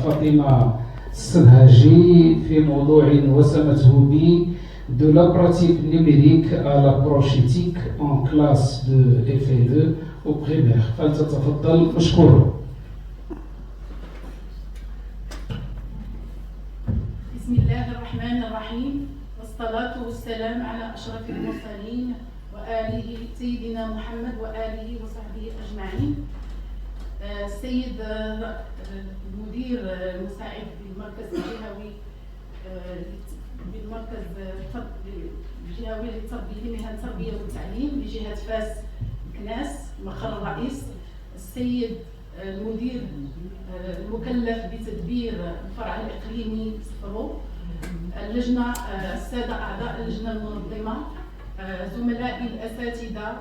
فاطمة الصدهاجي في موضوع وسمته ب de la pratique numérique à l'approche éthique en classe de FE2 au primaire. فلتتفضل مشكور. بسم الله الرحمن الرحيم والصلاة والسلام على أشرف المرسلين وآله سيدنا محمد وآله وصحبه أجمعين. السيد المدير المساعد بالمركز الجهوي للتربية لمهن التربية والتعليم بجهة فاس كناس مقر الرئيس، السيد المدير المكلف بتدبير الفرع الإقليمي صفرو، اللجنة، السادة أعضاء اللجنة المنظمة، زملائي الأساتذة،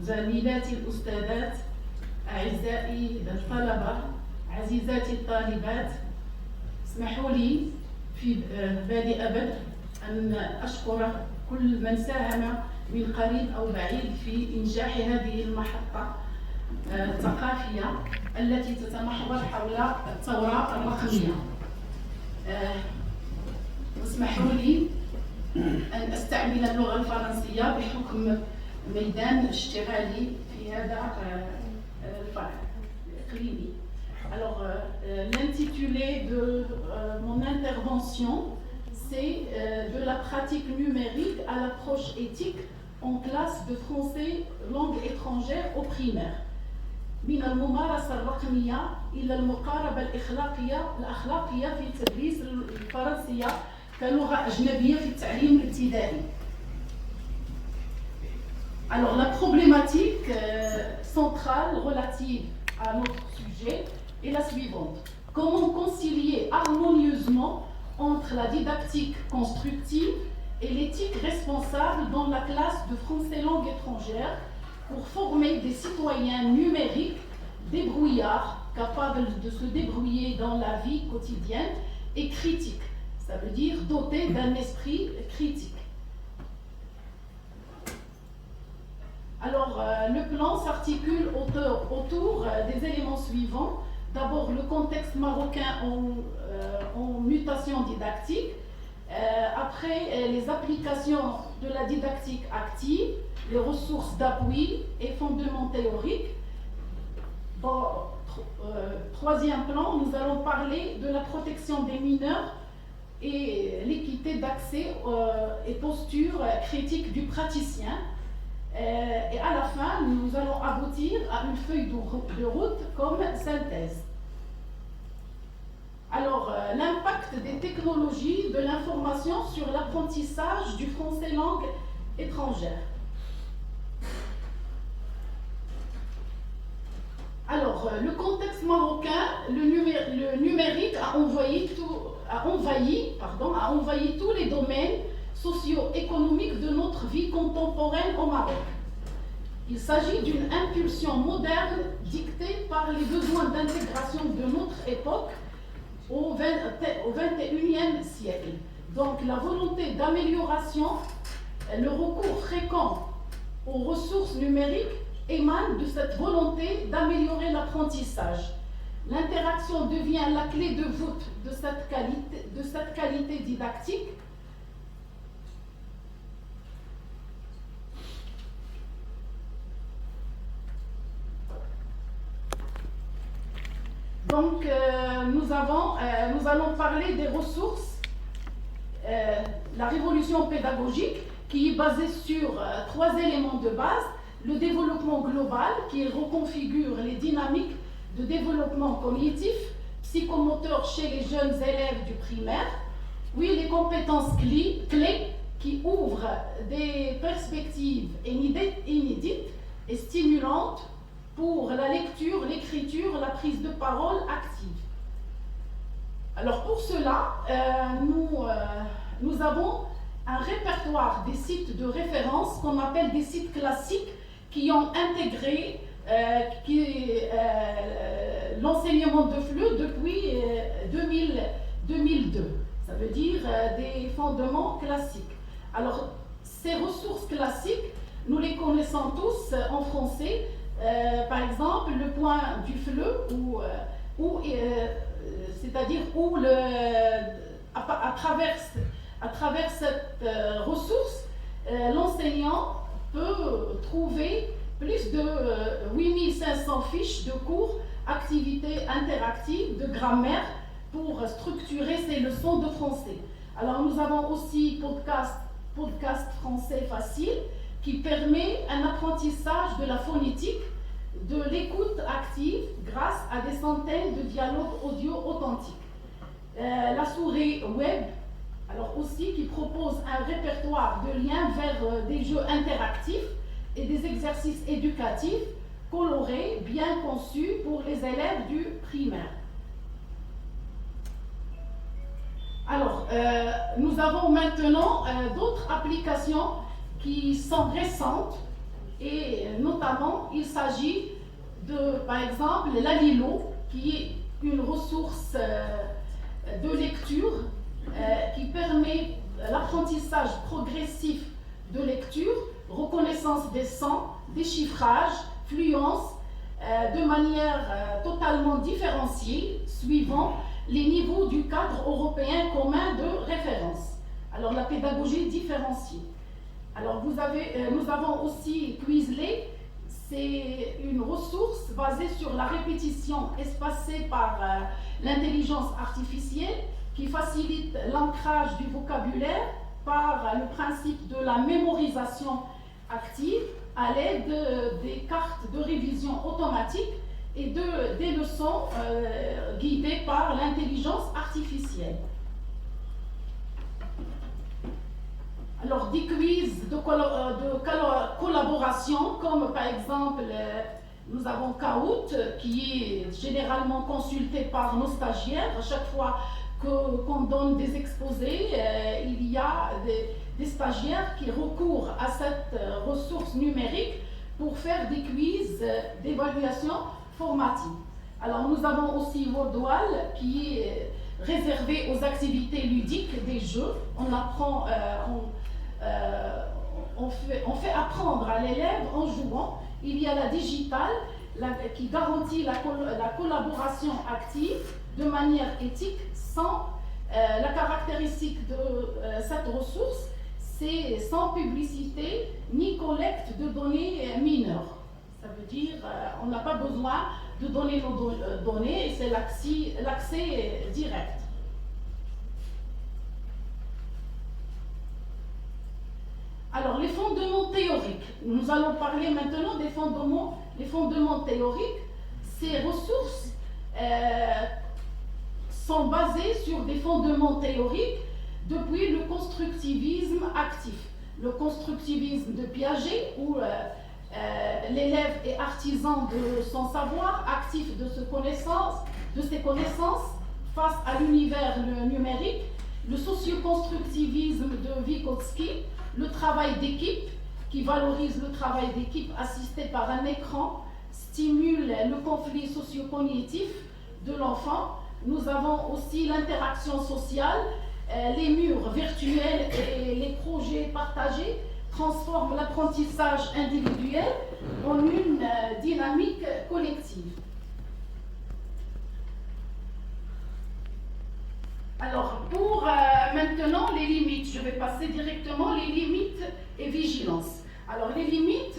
زميلاتي الأستاذات، أعزائي الطلبة، عزيزاتي الطالبات، اسمحوا لي في بادئ أبد أن أشكر كل من ساهم من قريب أو بعيد في إنجاح هذه المحطة الثقافية التي تتمحور حول الثورة الرقمية. اسمحوا لي أن أستعمل اللغة الفرنسية بحكم ميدان اشتغالي في هذا الفرع الإقليمي. Alors, l'intitulé de mon intervention, c'est de la pratique numérique à l'approche éthique en classe de français langue étrangère au primaire. من الممارسة الرقمية إلى المقاربة الأخلاقية في تدريس الفرنسية كلغة أجنبية في التعليم الابتدائي. Alors, la problématique centrale relative à notre sujet est la suivante. Comment concilier harmonieusement entre la didactique constructive et l'éthique responsable dans la classe de français langue étrangère pour former des citoyens numériques débrouillards, capables de se débrouiller dans la vie quotidienne et critiques. Ça veut dire dotés d'un esprit critique. Alors, le plan s'articule autour des éléments suivants. D'abord, le contexte marocain en mutation didactique. Après, les applications de la didactique active, les ressources d'appui et fondements théoriques. Troisième plan, nous allons parler de la protection des mineurs et l'équité d'accès et posture critique du praticien. Et à la fin, nous allons aboutir à une feuille de route comme synthèse. Alors, l'impact des technologies de l'information sur l'apprentissage du français langue étrangère. Alors, le contexte marocain, le numérique a envahi tous les domaines socio-économiques de notre vie contemporaine au Maroc. Il s'agit d'une impulsion moderne dictée par les besoins d'intégration de notre époque au XXIe siècle. Donc la volonté d'amélioration, le recours fréquent aux ressources numériques émane de cette volonté d'améliorer l'apprentissage. L'interaction devient la clé de voûte de cette qualité didactique. Donc, nous allons parler des ressources, la révolution pédagogique qui est basée sur trois éléments de base. Le développement global qui reconfigure les dynamiques de développement cognitif, psychomoteur chez les jeunes élèves du primaire. Oui, les compétences clés qui ouvrent des perspectives inédites et stimulantes pour la lecture, l'écriture, la prise de parole active. Alors pour cela, nous avons un répertoire des sites de référence qu'on appelle des sites classiques qui ont intégré l'enseignement de FLE depuis 2002. Ça veut dire des fondements classiques. Alors ces ressources classiques, nous les connaissons tous en français. Par exemple, le point du FLE ou c'est-à-dire où à travers cette ressource, l'enseignant peut trouver plus de 8500 fiches de cours, activités interactives de grammaire pour structurer ses leçons de français. Alors nous avons aussi podcast français facile qui permet un apprentissage de la phonétique, de l'écoute active grâce à des centaines de dialogues audio authentiques. La souris web, alors aussi qui propose un répertoire de liens vers des jeux interactifs et des exercices éducatifs colorés, bien conçus pour les élèves du primaire. Alors, nous avons maintenant d'autres applications qui sont récentes et notamment il s'agit de, par exemple, l'Alilo, qui est une ressource de lecture qui permet l'apprentissage progressif de lecture, reconnaissance des sons, déchiffrage, fluence, de manière totalement différenciée, suivant les niveaux du cadre européen commun de référence. Alors la pédagogie différenciée. Alors nous avons aussi Quizlet, c'est une ressource basée sur la répétition espacée par l'intelligence artificielle qui facilite l'ancrage du vocabulaire par le principe de la mémorisation active à l'aide des cartes de révision automatique et des leçons guidées par l'intelligence artificielle. Alors, des quiz de collaboration, comme par exemple, nous avons Kahoot, qui est généralement consulté par nos stagiaires. À chaque fois qu'on donne des exposés, il y a des stagiaires qui recourent à cette ressource numérique pour faire des quiz d'évaluation formative. Alors, nous avons aussi WordWall, qui est réservé aux activités ludiques des jeux. On apprend, on fait apprendre à l'élève en jouant. Il y a la digitale qui garantit la collaboration active de manière éthique sans la caractéristique de cette ressource, c'est sans publicité ni collecte de données mineures. Ça veut dire on n'a pas besoin de donner nos données et c'est l'accès direct. Alors, les fondements théoriques. Nous allons parler maintenant des fondements. Les fondements théoriques, ces ressources sont basées sur des fondements théoriques depuis le constructivisme actif. Le constructivisme de Piaget, où l'élève est artisan de son savoir, actif de ses connaissances face à l'univers numérique. Le socioconstructivisme de Vygotsky, le travail d'équipe, qui valorise le travail d'équipe assisté par un écran, stimule le conflit socio-cognitif de l'enfant. Nous avons aussi l'interaction sociale, les murs virtuels et les projets partagés transforment l'apprentissage individuel en une dynamique collective. Alors, pour maintenant les limites, je vais passer directement les limites et vigilance. Alors, les limites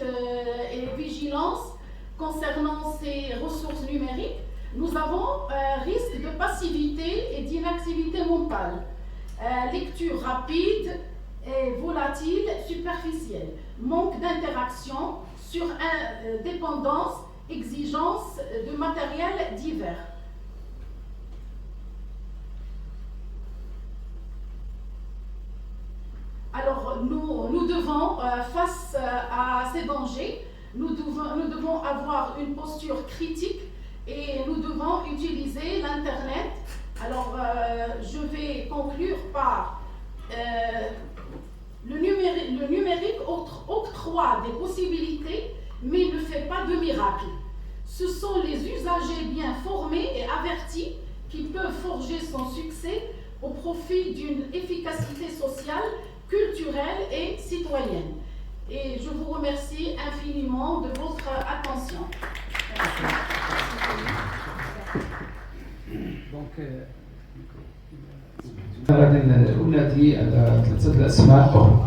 et vigilance concernant ces ressources numériques, nous avons risque de passivité et d'inactivité mentale, lecture rapide et volatile, superficielle, manque d'interaction, dépendance, exigence de matériel divers. Alors, nous devons, face à ces dangers, nous devons avoir une posture critique et nous devons utiliser l'Internet. Alors, je vais conclure par le numérique octroie des possibilités, mais ne fait pas de miracle. Ce sont les usagers bien formés et avertis qui peuvent forger son succès au profit d'une efficacité sociale, culturelle et citoyenne. Et je vous remercie infiniment de votre attention. Merci. Donc, غادي أنادي على ثلاثة الأسماء